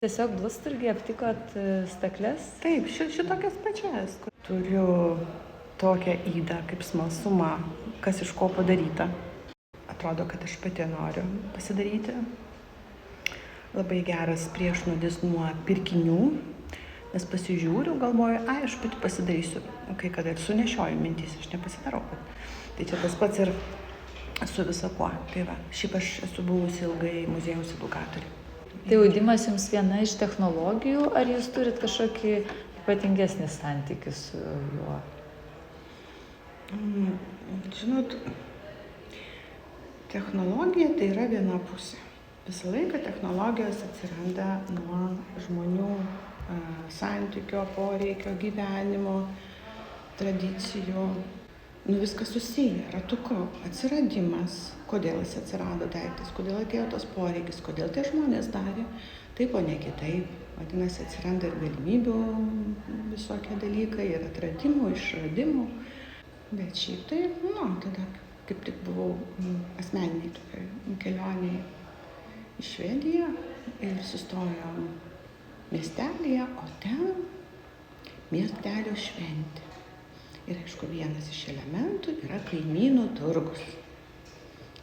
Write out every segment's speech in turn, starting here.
Tiesiog Blusturgį aptikot stakles? Taip, šitokias pačias. Turiu tokią ydą kaip smalsumą, kas iš ko padaryta. Atrodo, kad aš pati noriu pasidaryti. Labai geras priešnuodis nuo pirkinių, nes pasižiūriu, galvoju, aš pati pasidarysiu. Kai kada ir sunešioju mintys, aš nepasidarau. Tai čia tas pats ir su visa kuo. Tai va, šiaip aš esu buvusi ilgai muziejaus edukatorė. Tai audimas jums viena iš technologijų, ar jūs turit kažkokį ypatingesnį santykį su juo? Žinot, technologija tai yra viena pusė. Visą laiką technologijos atsiranda nuo žmonių santykio, poreikio, gyvenimo, tradicijų. Viskas susiję, ratuku, atsiradimas, kodėl jis atsirado daiktas, kodėl atėjo tos poreikis, kodėl tie žmonės darė, taip o ne kitaip. Vadinasi, atsiranda ir galimybių visokie dalykai, ir atradimų, išradimų. Bet šiaip tai, tada kaip tik buvau asmeniniai tokiai kelioniai į Švediją ir sustojom miestelėje, o ten miestelio šventė. Ir aišku, vienas iš elementų yra kaimynų turgus,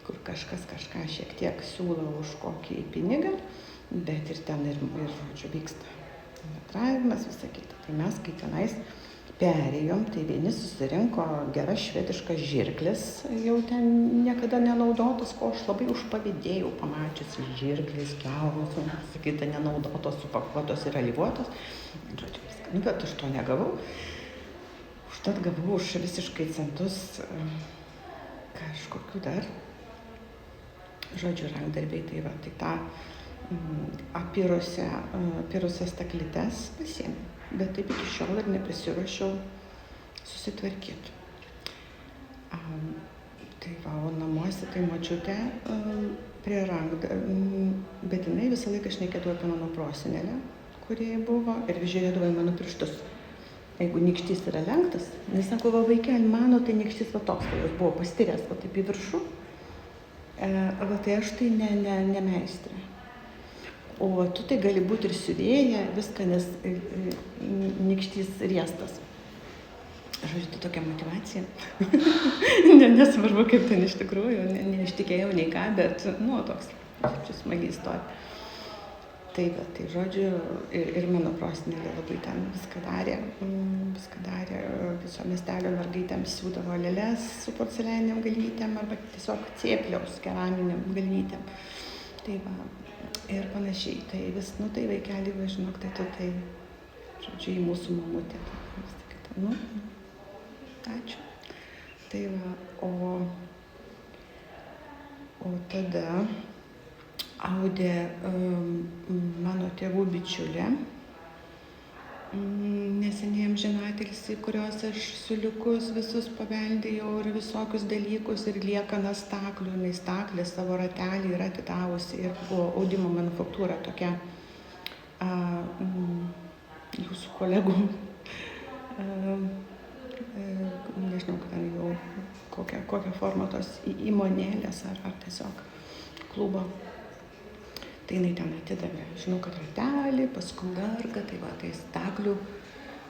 kur kažkas kažką šiek tiek siūlo už kokį pinigą, bet ir ten ir vyksta bendravimas, visa kita. Tai mes, kai tenais perėjom, tai vieni susirinko geras švediškas žirkles, jau ten niekada nenaudotas, ko aš labai užpavydėjau, pamačius žirklės, kiauros, sakyta, nenaudotos, supakuotos ir alyvuotos. Bet aš to negavau. Užtat gavau už visiškai centus kažkokių dar, rankdarbiai, tai va, tai tą apirusias staklytes pasiėmiau, bet taip iki šiol ir nepasiruošiau susitvarkyti. Tai va, o namuose tai močiutė prie rankdarbių, bet jinai visą laiką šnekėdavo apie mano prosenelę, kurie buvo, ir žiūrėdavo į mano pirštus. Jeigu nykštys yra lenktas, jis sako, va vaikeli, mano tai nykštys va toks, tai jos buvo pastiręs, va taip į viršų, va tai aš tai ne meistrė. O tu tai gali būti ir siuvėja, viską, nes nykštys riestas. Žodžiu, tai tokia motyvacija. Nesvarbu, kaip ten iš tikrųjų, neištikėjau nei ką, bet, toks, smagiai istorija. Tai žodžiu, ir mano prosenelė labai ten viską darė, viso miestelio mergaitėms siūdavo lėles su porcelianiniam galvytėm arba tiesiog cėpliaus keraminiam galvytėm. Tai va, ir panašiai. Tai vis, tai vaikeli, va, žinok, tai, žodžiu, į mūsų mamutę. Ačiū. Tai va, o tada audė mano tėvų bičiulė, neseniai amžinatilsį, kurios aš siūliukus visus paveldėjau ir visokius dalykus ir liekanas staklių, jinai staklė savo ratelį yra atidavusi ir buvo audimo manufaktūra tokia jūsų kolegų, nežinau, kad ten jau kokią formą tos įmonėlės ar tiesiog klubo. Tai jinai ten atidavė, žinau, kad ratelį, paskui dargą, tai va, tai staklių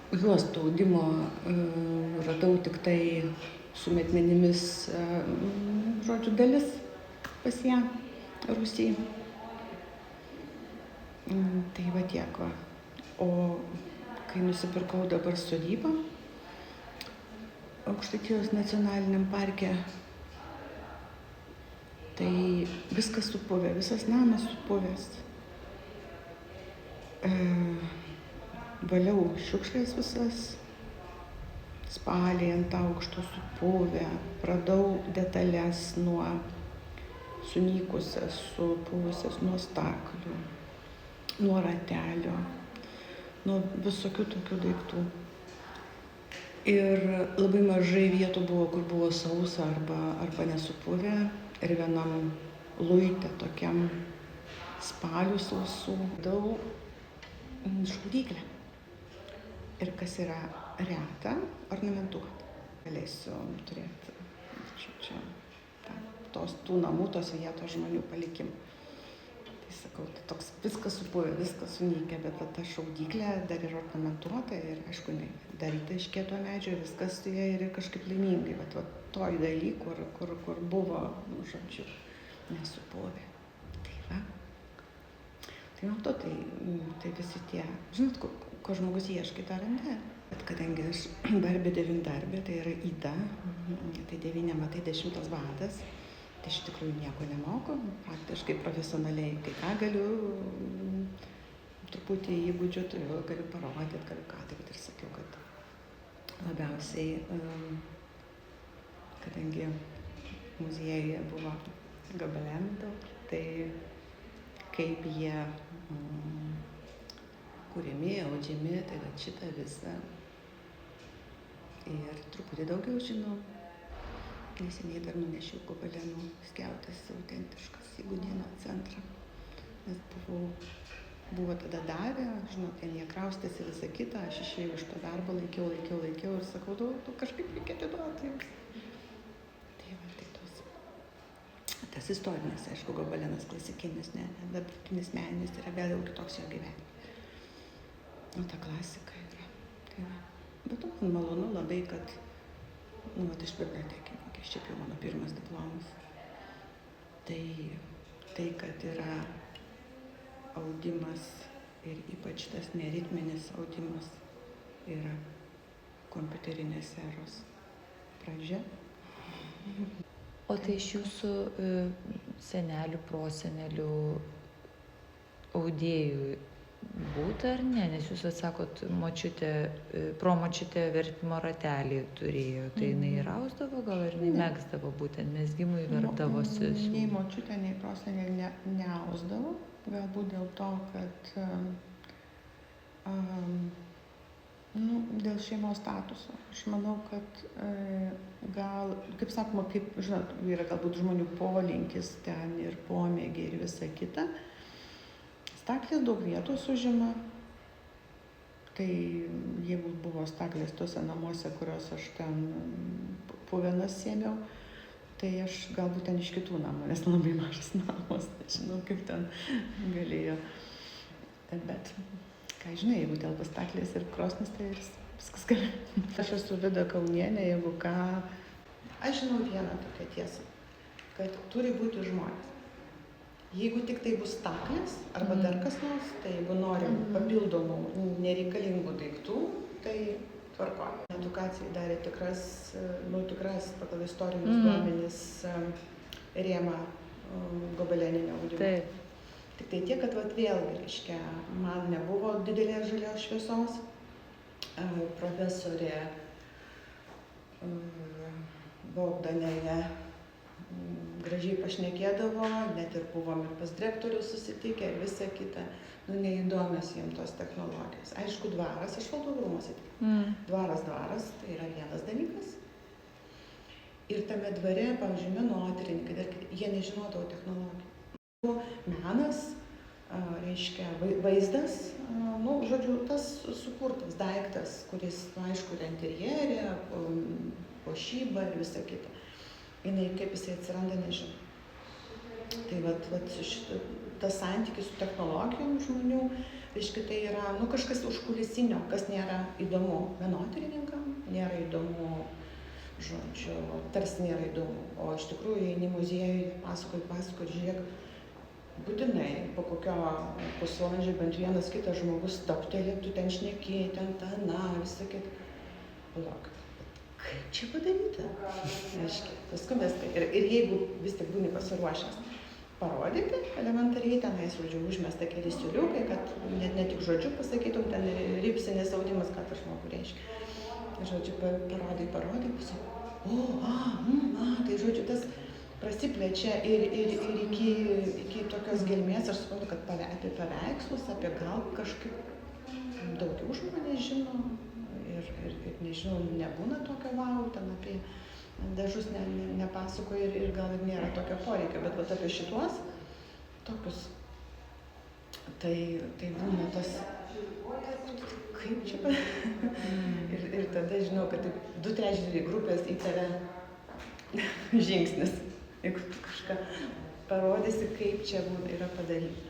juostų audimo radau tik tai su metmenimis, žodžiu, dalis pas ją Rusijai. Tai va tiek va. O kai nusipirkau dabar sodybą Aukštaitijos nacionaliniam parke, tai viskas supuvę, visas namas supuvęs. Valiau šiukšlės visas, spaliai ant aukšto supuvę, radau detalės nuo sunykusias, supuvusias nuo staklių, nuo ratelio, nuo visokių tokių daiktų. Ir labai mažai vietų buvo, kur buvo sausa arba nesupuvę. Ir vienam luite tokiam spalių sausų dau šaudyklę. Ir kas yra reta, ornamentuota. Galėsiu turėti, tų namų, tos vietos žmonių palikimą. Tai sakau, tai toks viskas supuvę, viskas sunykę, bet ta šaudyklė dar yra ornamentuota ir aišku, jinai daryta iš kieto medžio, viskas su ja ir kažkaip laimingai, bet toj daly, kur buvo, nu, žodžiu, nesupuvę. Tai va. Tai nuo to, tai visi tie, žinot, ko žmogus ieškai, tą randi. Bet kadangi aš barbė devyndarbė, tai yra Ida, tai 9 matai 10 vadas. Tai iš tikrųjų nieko nemoku, faktiškai profesionaliai kai ką galiu, truputį įgūdžių turiu, galiu parodyti, galiu ką, tai ir sakiau, kad labiausiai, kadangi muziejuje buvo gobelenų daug, tai kaip jie kuriami, audžiami, tai va šitą visą ir truputį daugiau žinau. Neseniai dar nunešiau gobelenų skiautas autentiškas į Gudėno centrą, nes buvo tada davę, žinot, ten jie kraustėsi visą kitą, aš išėjau iš to darbo, laikiau ir sakau, tu kažkaip reikia atiduoti jums. Tai va, tai tas istorinis, aišku, gobelenas klasikinis, ne, dabartinis meninis yra vėl jau kitoks jo gyvenimas. O ta klasika yra. Tai va. Bet man malonu labai, kad, nu, iš bibliotekininkės, šiaip jau mano pirmas diplomas. Tai, kad yra audimas ir ypač tas neritminis audimas yra kompiuterinės eros pradžia. O tai iš jūsų senelių, prosenelių audėjų būta ar ne? Nes jūs atsakot, promočiutė vertimo ratelį turėjo, tai jinai rausdavo gal ar jinai megzdavo būtent, mezgimui verpdavosi? Nei močiutė, nei prosenelė neausdavo, galbūt dėl to, kad dėl šeimos statuso. Aš manau, kad gal, kaip sakoma, kaip, žinot, yra galbūt žmonių polinkis ten ir pomėgiai ir visa kita. Staklės daug vietos užima, tai jeigu buvo staklės tuose namuose, kuriuos aš ten puvenas sėmiau, tai aš galbūt ten iš kitų namų, nes labai mažas namas, nežinau kaip ten galėjo. Bet, ką žinai, jeigu dėl staklės ir krosnis, tai viskas gali. Aš esu Vida Kaunienė, jeigu ką, aš žinau vieną tokią tiesą, kad turi būti žmonės. Jeigu tik tai bus staklės arba dar kas nors, tai jeigu norim papildomų nereikalingų daiktų, tai tvarkoja. Edukacijai darė tikras pagal istorinius duomenis rėmą gobeleninio audimo. Taip. Tik tai tiek, kad vėlgi, reiškia, man nebuvo didelės žalios šviesos. Profesorė Bogdanėje gražiai pašnekėdavo, net ir buvom ir pas direktorių susitikę ir visa kita. Neįdomios jiems tos technologijos. Aišku, dvaras, aš valdovų rūmuose. Dvaras, tai yra vienas dalykas. Ir tame dvare, pavyzdžiui, menotyrininkai, jie nežinodavo technologijų. Menas, reiškia, vaizdas, žodžiu, tas sukurtas daiktas, kuris, aišku, yra interjerė, puošyba ir visa kita. Jinai, kaip jisai atsiranda, nežinau. Tai tas santykis su technologijom žmonių, reiškia, tai yra kažkas užkulisinio, kas nėra įdomu menotyrininkam, nėra įdomu, žodžiu, tarsi nėra įdomu. O iš tikrųjų, eini muziejui, pasakoji, žiūrėk, būtinai po kokio pusvalandžio bent vienas kitas žmogus stabteli, tu ten šneki, ten visą kitą. Palauk, kaip čia padaryta? Paskui viską. Ir jeigu vis tik būni pasiruošęs parodyti elementariai, tenais, žodžiu, užmesta keli siūliukai, kad ne tik žodžiu pasakytum, ten ripsinis audimas, ką tas žmogus reiškia. Žodžiu, parodai, tai žodžiu, tas prasiplečia ir iki tokios gelmės, aš suprantu, kad apie paveikslus, apie gal kažkaip daugiau žmonės žino ir nežinau, nebūna tokio vau, ten apie dažus nepasakoja ir gal ir nėra tokio poreikio, bet apie šituos tokius, tai būna tas, kaip čia ir tada žinau, kad 2/3 grupės į tave žingsnis, jeigu tu kažką parodysi, kaip čia yra padaryti.